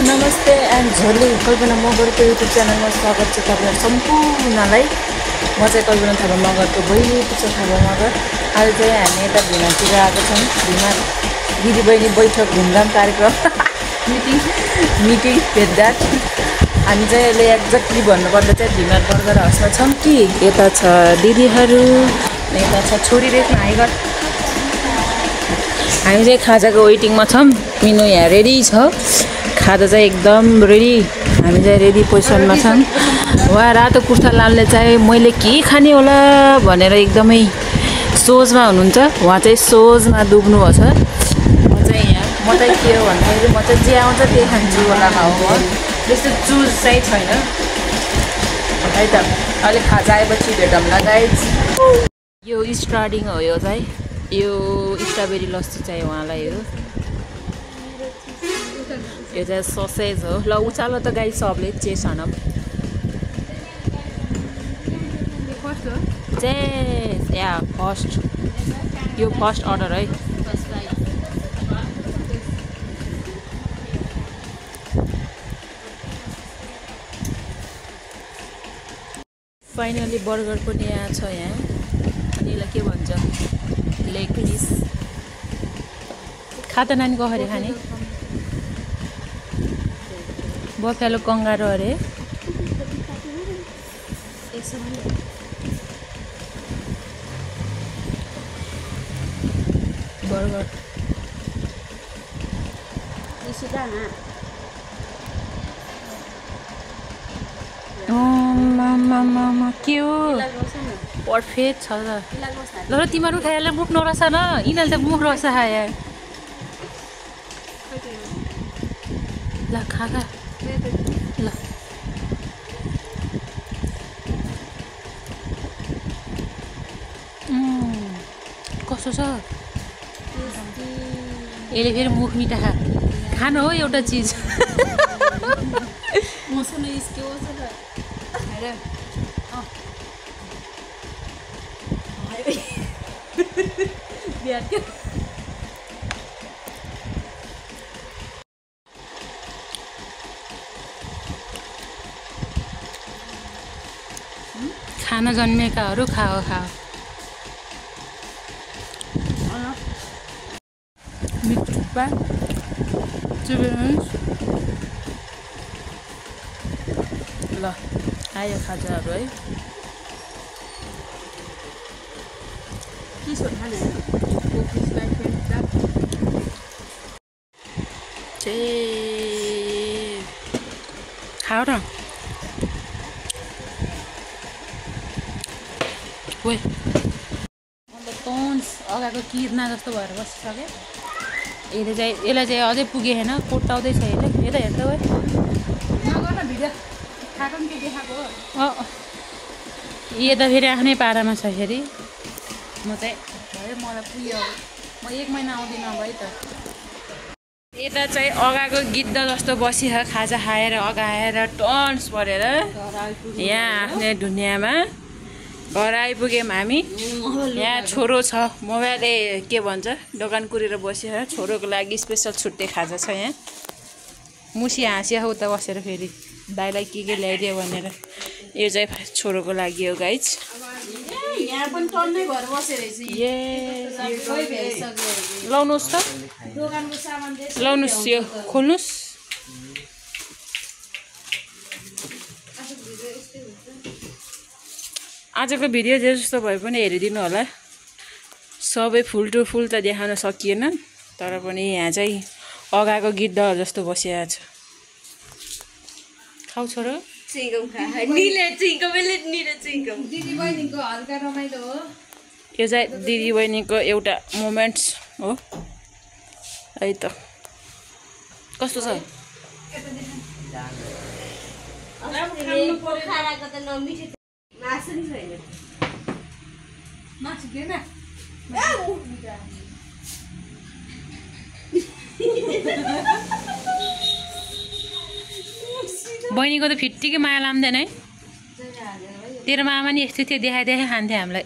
नमस्ते एन्ड झोली कल्पना मगरको युट्युब च्यानलमा स्वागत छ तपाईहरु सम्पूर्णलाई। म चाहिँ कल्पना थापा मगरको बहिनी पुष्पा थापा मगर। आज चाहिँ हामी यता भिमातिर आएको छौँ। भिमा दिदीबहिनी बैठक घुमघाम कार्यक्रम मिटिङ भेटघाट। हामी चाहिँ अहिले एक्ज्याक्टली भन्नुपर्दा चाहिँ भिमा बर्गर हाउसमा छौँ कि यता छ दिदीहरू, यता छ छोरी रेखा हाइगट। हामी चाहिँ खाजाको वेटिङमा छौँ। मिनु यहाँ रेडी छ, खाजा चाहिँ एकदम रेडी। हामी चाहिँ रेडी पोजिसनमा छौँ। उहाँ रातो कुर्ता लालले चाहिँ मैले के खाने होला भनेर एकदमै सोचमा हुनुहुन्छ। उहाँ चाहिँ सोचमा डुब्नु भएको छ। म चाहिँ के हो भन्दाखेरि म चाहिँ जे आउँछ त्यही खान्छु होला हो। त्यस्तो चुज चाहिँ छैन है त। अहिले खाजा आएपछि भेटौँला गाइज। यो स्टार्टिङ हो, यो चाहिँ यो स्ट्रबेरी लस्सी चाहिँ उहाँलाई हो। यो चाहिँ ससेज हो। ल उचालो त गाई सबले चेसन या फर्स्ट, यो फर्स्ट अर्डर है। फाइनली बर्गर पनि यहाँ छ। यहाँ अनि यसलाई के भन्छ, लेग पिस। खाता नानी कसरी खाने? बफेलो कंगारो अरे। बर्गर के हो? पर्फेक्ट छ त। ल तिमीहरू खाएर मुख नरहेछ न, यिनीहरूले त मुख रहेछ खाए। ल खा खा ल। कस्तो छ? यसले फेरि मुख मिठा खानु हो एउटा चिज। खाना जन्मेकाहरू खाओ खाओ। मिठुपा ल आयो खाजाहरू है। खाऊ र। ओए अन्त टन्स अगाको किर्ना जस्तो भएर बसिसक्यो। यसलाई चाहिँ अझै पुगेन, कोट्टाउँदैछ यसले। यता हेर्दा ओए भिडियो खाएको नि के देखाएको हो। यता फेरि आफ्नै पारामा छ फेरि। म चाहिँ भयो, मलाई पुग्यो। म 1 महिना आउँदिनँ अब है त। यता चाहिँ अगाको गिद्ध जस्तो बसिह खाजा खाएर अगाएर टन्स परेर यहाँ आफ्नै दुनियाँमा घर आइपुग्यौँ हामी। यहाँ छोरो छ, मोबाइलले के भन्छ दोकान कुरेर बसियो। छोरोको लागि स्पेसल छुट्टै खाजा छ यहाँ। मुसी हाँसिया हो उता बसेर फेरि दाइलाई के ल्याइदियो भनेर। यो चाहिँ छोरोको लागि हो गाइज। लाउनुहोस् त, लाउनुहोस्, यो खोल्नुहोस्। आजको भिडियो जे जस्तो भए पनि हेरिदिनु होला। सबै फुल टु फुल त देखाउन सकिएन, तर पनि यहाँ चाहिँ अगाको गिद्ध जस्तो बसिरहेको छ। खाऊ छोरो। यो चाहिँ दिदी बहिनीको एउटा मोमेन्ट्स हो है त। कस्तो छ? बहिनीको त फिट्टीकै माया लाम्दैन है। तेरो मामा नि यस्तो थियो, देखाइ खान्थे हामीलाई।